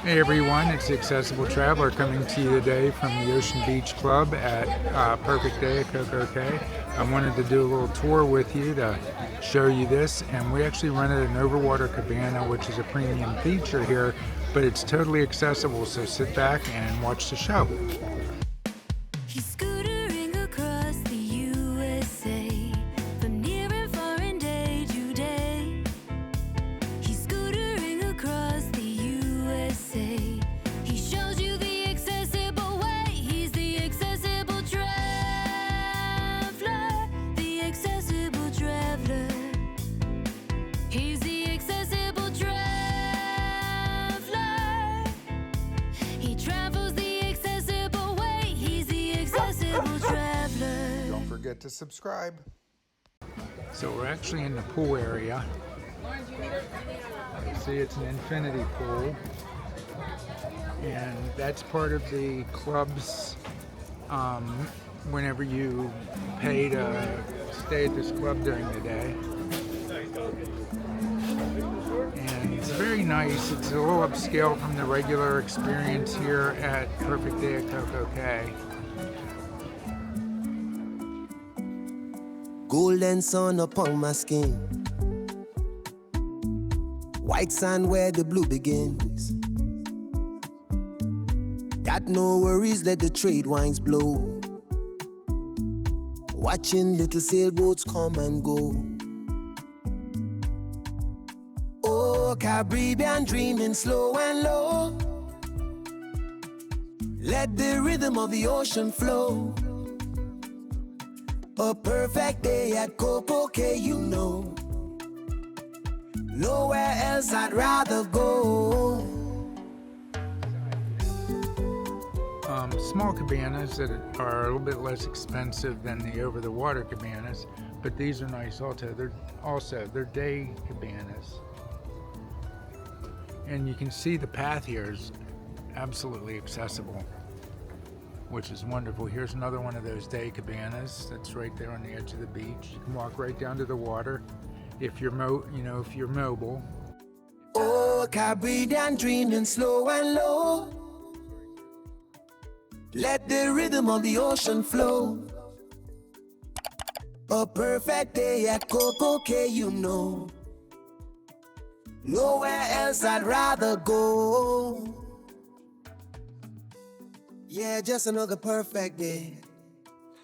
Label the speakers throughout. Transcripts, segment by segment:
Speaker 1: Hey everyone, it's the Accessible Traveler coming to you today from the Ocean Beach Club at Perfect Day at CocoCay's. I wanted to do a little tour with you to show you this, and we actually rented an Overwater Cabana, which is a premium feature here, but it's totally accessible, so sit back and watch the show.
Speaker 2: He's scootering across the USA from near and far and day to day. He's scootering across the USA. He shows you the accessible way. He's the accessible traveler. The accessible traveler. He's the accessible traveler. He travels the accessible way. He's the accessible traveler.
Speaker 1: Don't forget to subscribe. So we're actually in the pool area. You see, it's an infinity pool, and that's part of the club's whenever you pay to stay at this club during the day. And it's very nice. It's a little upscale from the regular experience here at Perfect Day at CocoCay's.
Speaker 3: Golden sun upon my skin, white sand where the blue begins. Got no worries, let the trade winds blow. Watching little sailboats come and go. Oh, Caribbean dreaming slow and low. Let the rhythm of the ocean flow. A perfect day at CocoCay's, you know. Nowhere else I'd rather go.
Speaker 1: Small cabanas that are a little bit less expensive than the over-the-water cabanas, but these are nice also. They're day cabanas. And you can see the path here is absolutely accessible, which is wonderful. Here's another one of those day cabanas that's right there on the edge of the beach. You can walk right down to the water if you're if you're mobile.
Speaker 3: Oh, Caribbean dreaming slow and low. Let the rhythm of the ocean flow. A perfect day at CocoCay's, you know. Nowhere else I'd rather go. Yeah, just another perfect day.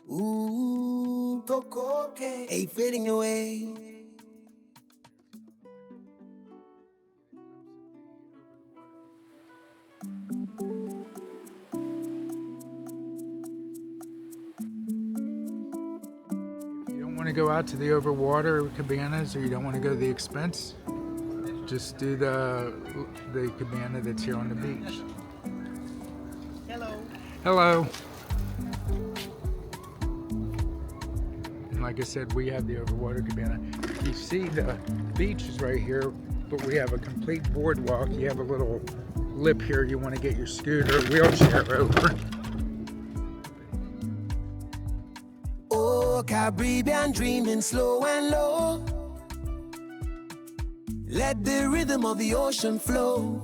Speaker 3: Ooh, CocoCay's ain't fading away.
Speaker 1: If you don't want to go out to the overwater cabanas, or you don't want to go to the expense, just do the cabana that's here on the beach. Hello. And like I said, we have the Overwater Cabana. You see the beach is right here, but we have a complete boardwalk. You have a little lip here. You want to get your scooter or wheelchair over.
Speaker 3: Oh, Caribbean dreaming slow and low. Let the rhythm of the ocean flow.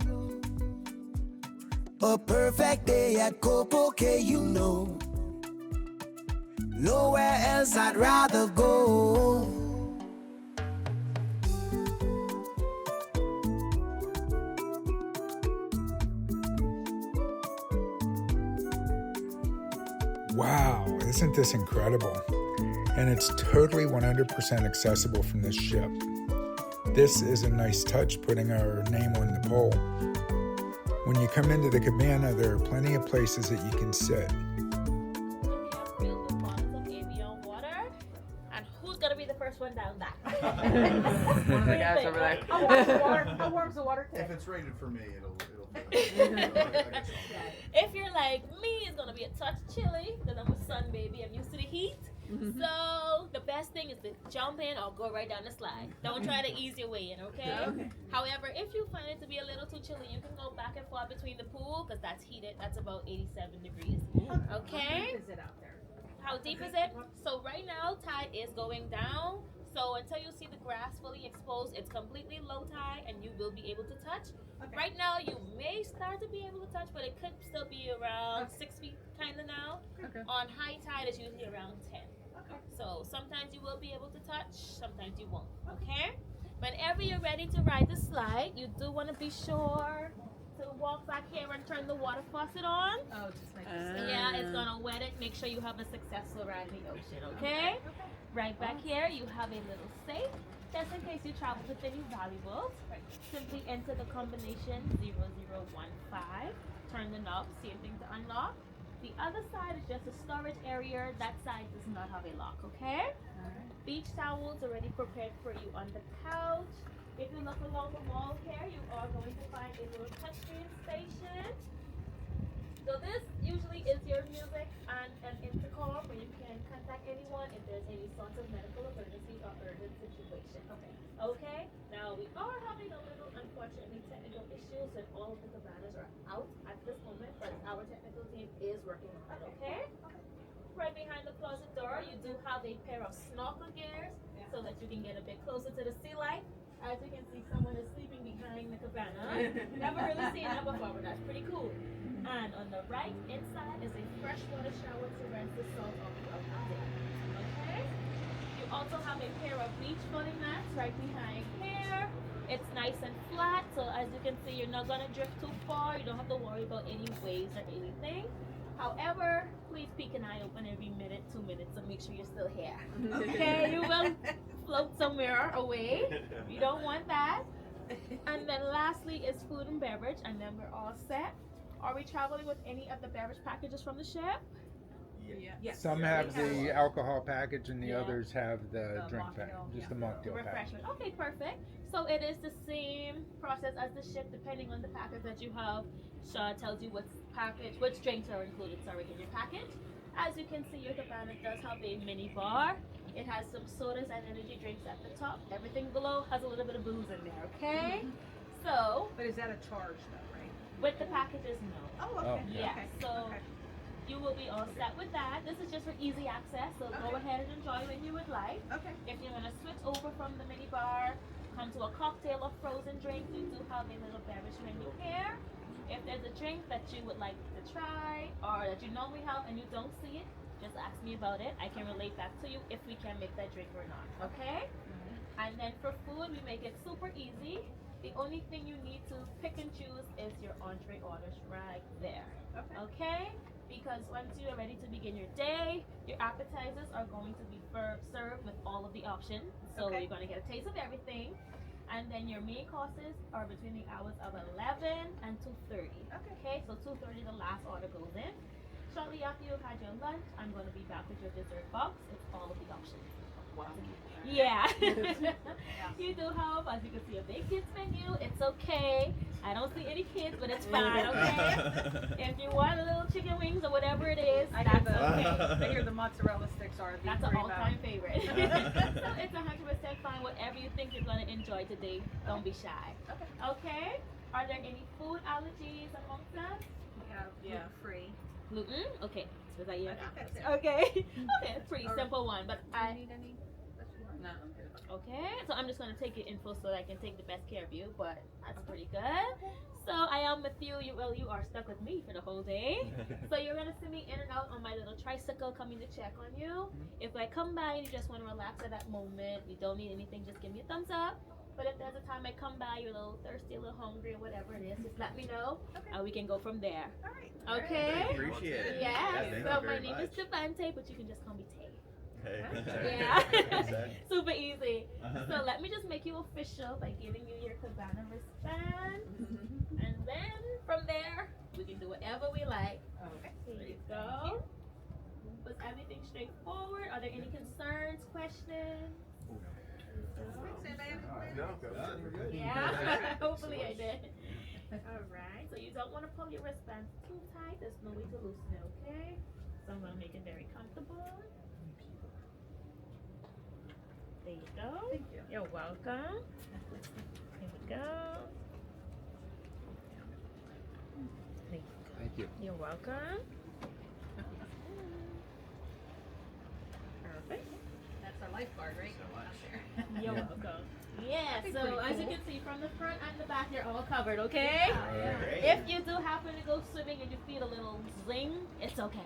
Speaker 3: A perfect day at CocoCay's, you know. Nowhere else I'd rather go.
Speaker 1: Wow, isn't this incredible? And it's totally 100% accessible from this ship. This is a nice touch, putting our name on the pole. When you come into the cabana, there are plenty of places that you can sit.
Speaker 4: We have filled with bottles of ambient water, and who's gonna be the first one down that?
Speaker 5: One of the guys over there.
Speaker 4: How warm's the water
Speaker 6: If it's rated for me, it'll
Speaker 4: If you're like me, it's gonna be a touch chilly because I'm a sun baby. I'm used to the heat. So the best thing is to jump in or go right down the slide. Don't try to ease your way in, okay? However, if you find it to be a little too chilly, you can go back and forth between the pool because that's heated. That's about 87 degrees. Okay?
Speaker 5: How deep is it out there?
Speaker 4: How deep is it? So right now, tide is going down. So until you see the grass fully exposed, it's completely low tide and you will be able to touch. Okay. Right now, you may start to be touch, but it could still be around 6 feet kind of now.
Speaker 5: Okay.
Speaker 4: On high tide, it's usually around 10.
Speaker 5: Okay.
Speaker 4: So sometimes you will be able to touch, sometimes you won't. Okay? Whenever you're ready to ride the slide, you do want to be sure to walk back here and turn the water faucet on.
Speaker 5: Oh, just like this.
Speaker 4: Yeah, it's gonna wet it. Make sure you have a successful ride in the ocean, okay? Right back here, you have a little safe, just in case you travel with any valuables. Simply enter the combination 0015, turn the knob, same thing to unlock. The other side is just a storage area. That side does not have a lock, okay? Beach towels already prepared for you on the couch. If you look along the wall here, you are going to find a little touchscreen station. So this usually is your music and an intercom where you can contact anyone if there's any sort of medical emergency or urgent situation. Okay. Now we are having a little, unfortunately, technical issues and all of the cabanas are out at this moment, but our technical team is working on it. Okay. Right behind the closet door, you do have a pair of snorkel gears so that you can get a bit closer to the sea life. As you can see, someone is sleeping behind the cabana. Never really seen that before, but that's pretty cool. And on the right inside is a freshwater shower to rinse the salt off throughout the day. Okay? You also have a pair of beach floating mats right behind here. It's nice and flat, so as you can see, you're not gonna drift too far. You don't have to worry about any waves or anything. However, please peek an eye open every minute, 2 minutes, so make sure you're still here. Okay, you will float somewhere away. You don't want that. And then lastly is food and beverage, and then we're all set. Are we traveling with any of the beverage packages from the ship?
Speaker 5: Yeah. Yes.
Speaker 1: Some have the alcohol package and the
Speaker 4: Yeah.
Speaker 1: others have the
Speaker 5: The
Speaker 1: drink
Speaker 5: mocktail,
Speaker 1: package, just
Speaker 5: yeah.
Speaker 1: the
Speaker 4: The
Speaker 1: mocktail package.
Speaker 4: refreshment. Okay, perfect. So it is the same process as the ship, depending on the package that you have. Shaw tells you which drinks are included, in your package. As you can see, your cabana does have a mini bar. It has some sodas and energy drinks at the top. Everything below has a little bit of booze in there, okay? So,
Speaker 5: But is that a charge though, right?
Speaker 4: with the packages, no.
Speaker 5: Oh,
Speaker 1: okay.
Speaker 4: Yeah,
Speaker 5: Okay.
Speaker 4: so
Speaker 5: Okay.
Speaker 4: you will be all set with that. This is just for easy access, so go
Speaker 5: Okay.
Speaker 4: ahead and enjoy when you would like.
Speaker 5: Okay.
Speaker 4: If you're gonna switch over from the mini bar, come to a cocktail or frozen drink, we do have a little beverage menu here. If there's a drink that you would like to try or that you know we have and you don't see it, just ask me about it. I can relate back to you if we can make that drink or not. Okay? And then for food, we make it super easy. The only thing you need to pick and choose is your entree orders right there.
Speaker 5: Okay.
Speaker 4: Okay? Because once you are ready to begin your day, your appetizers are going to be served with all of the options. So
Speaker 5: Okay.
Speaker 4: you're going to get a taste of everything. And then your main courses are between the hours of 11 and 2:30. Okay, so 2:30 the last order goes in. Shortly after you've had your lunch, I'm going to be back with your dessert box. It's all of the options.
Speaker 5: Wow.
Speaker 4: Yeah. You do have, as you can see, a big kids menu. It's okay. I don't see any kids, but it's fine, okay? If you want a little chicken wings or whatever it is,
Speaker 5: I
Speaker 4: that's
Speaker 5: hear
Speaker 4: okay.
Speaker 5: I hear the mozzarella sticks are.
Speaker 4: That's an all-time favorite. So it's 100% fine. Whatever you think you're going to enjoy today, don't be shy.
Speaker 5: Okay.
Speaker 4: Okay? Are there any food allergies amongst us?
Speaker 5: Yeah, free.
Speaker 4: Gluten? Okay. So is that you?
Speaker 5: I think that's it.
Speaker 4: Okay. Okay, it's a pretty
Speaker 5: Or-
Speaker 4: simple one, but
Speaker 5: Do you
Speaker 4: I...
Speaker 5: need any? No. I'm good.
Speaker 4: Okay, so I'm just going to take your info so that I can take the best care of you, but that's pretty good. So I am with you. You are stuck with me for the whole day. So you're going to see me in and out on my little tricycle coming to check on you. If I come by and you just want to relax at that moment, you don't need anything, just give me a thumbs up. But if there's a time I come by, you're a little thirsty, a little hungry, or whatever it is, just let me know, and we can go from there.
Speaker 5: All right.
Speaker 4: Okay?
Speaker 6: Appreciate it.
Speaker 4: Yeah,
Speaker 6: thank
Speaker 4: so
Speaker 6: you
Speaker 4: my
Speaker 6: very
Speaker 4: name
Speaker 6: much.
Speaker 4: is Devante, but you can just call me Tay.
Speaker 6: Hey.
Speaker 4: Yeah.
Speaker 6: Exactly.
Speaker 4: Super easy. So let me just make you official by giving you your cabana wristband. And then from there, we can do whatever we like.
Speaker 5: Okay.
Speaker 4: Here you go. Was everything straightforward? Are there any concerns, questions?
Speaker 6: No, we're good.
Speaker 4: Yeah, hopefully I did. Alright, so you don't want to pull your wristbands too tight. There's no way to loosen it, okay? So I'm going to make it very comfortable. There you go.
Speaker 5: Thank you.
Speaker 4: You're welcome. Here we go.
Speaker 1: Thank you.
Speaker 4: You're welcome. Perfect.
Speaker 5: That's our lifeguard, right? Out there.
Speaker 4: You're welcome. Yeah, so as you can see from the front and the back, you're all covered, okay? If you do happen to go swimming and you feel a little zing, it's okay.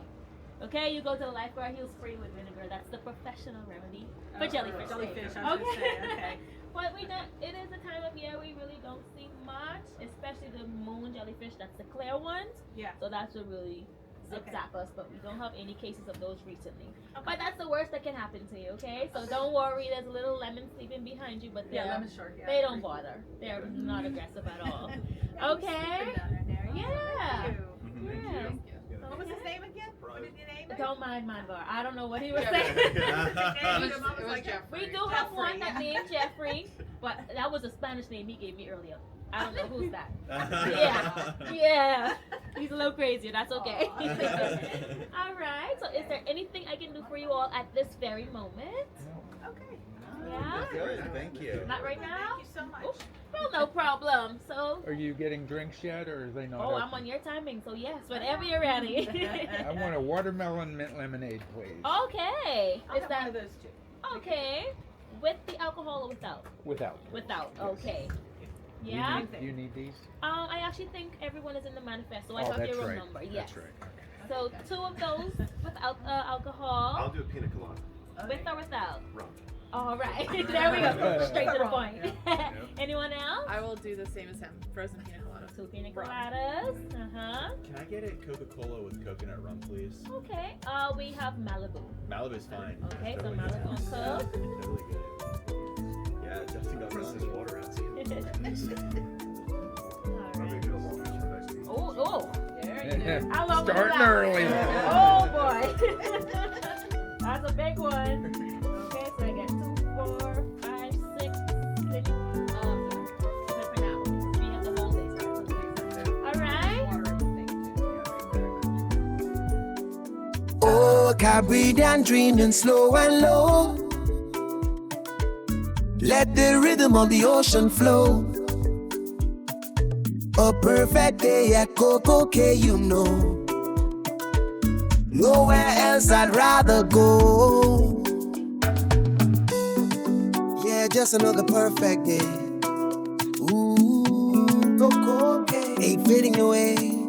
Speaker 4: Okay, you go to the lifeguard, he'll spray you with vinegar. That's the professional remedy for jellyfish.
Speaker 5: Jellyfish,
Speaker 4: sting.
Speaker 5: I was gonna say, okay.
Speaker 4: But it is a time of year we really don't see much, especially the moon jellyfish. That's the clear ones.
Speaker 5: Yeah.
Speaker 4: So that's what really zip
Speaker 5: Okay.
Speaker 4: zap us. But we don't have any cases of those recently. But that's the worst that can happen to you. Okay. So don't worry. There's a little lemon sleeping behind you, but
Speaker 5: Yeah,
Speaker 4: they're-
Speaker 5: lemon shark. Yeah.
Speaker 4: they don't bother. They're not aggressive at all. Okay. Yeah.
Speaker 5: Thank you.
Speaker 4: Yeah.
Speaker 5: What was his name again? What did you name it?
Speaker 4: Don't mind my bar. I don't know what he was
Speaker 5: It
Speaker 4: saying.
Speaker 5: was
Speaker 7: Jeffrey.
Speaker 4: We do have one that named Jeffrey, but that was a Spanish name he gave me earlier. I don't know who's that. Yeah. He's a little crazy. That's okay. All right. So, is there anything I can do for you all at this very moment?
Speaker 5: Okay.
Speaker 4: Yeah.
Speaker 7: Good, thank you.
Speaker 4: Not right now.
Speaker 5: Thank you so much.
Speaker 4: Oh, well, no problem. So.
Speaker 1: Are you getting drinks yet, or are they not?
Speaker 4: Oh, I'm
Speaker 1: open?
Speaker 4: on your timing. So yes, whenever you're ready.
Speaker 1: I want a watermelon mint lemonade, please.
Speaker 4: Okay.
Speaker 5: I'll
Speaker 4: Is
Speaker 5: have one of
Speaker 4: that
Speaker 5: those two.
Speaker 4: okay? With the alcohol or without?
Speaker 1: Without.
Speaker 4: Without. Okay.
Speaker 1: You
Speaker 4: Yeah.
Speaker 1: need- You need these?
Speaker 4: I actually think everyone is in the manifesto. I
Speaker 1: Oh,
Speaker 4: have
Speaker 1: that's
Speaker 4: your room
Speaker 1: right.
Speaker 4: number. Yes.
Speaker 1: That's right.
Speaker 4: So 2 of those without alcohol.
Speaker 6: I'll do a pina colada.
Speaker 4: With or without?
Speaker 6: Rum.
Speaker 4: All right. There we go. Straight to the point. Anyone else?
Speaker 8: I will do the same as him. Frozen pina colada.
Speaker 4: 2 pina coladas. Uh-huh.
Speaker 7: Can I get a Coca-Cola with coconut rum, please?
Speaker 4: Okay. We have Malibu.
Speaker 7: Malibu's fine.
Speaker 4: Okay, so
Speaker 7: Totally
Speaker 4: Malibu
Speaker 7: good.
Speaker 4: and Coke.
Speaker 7: Totally good.
Speaker 6: Yeah, Justin got this is water out. See?
Speaker 4: All right.
Speaker 6: Maybe a long answer for next week.
Speaker 4: Oh.
Speaker 8: There you go.
Speaker 4: How long was
Speaker 1: Starting
Speaker 4: that?
Speaker 1: early.
Speaker 4: Oh boy. That's a big one. Okay, so I get 2, 4, 5, 6, 6. Good for now. We have the whole day. Alright.
Speaker 5: Water, thank you.
Speaker 3: Oh, Caribbean dreaming slow and low. Let the rhythm of the ocean flow. A perfect day at CocoCay's, you know. Nowhere else I'd rather go. Yeah, just another perfect day. Ooh, CocoCay's ain't fading away.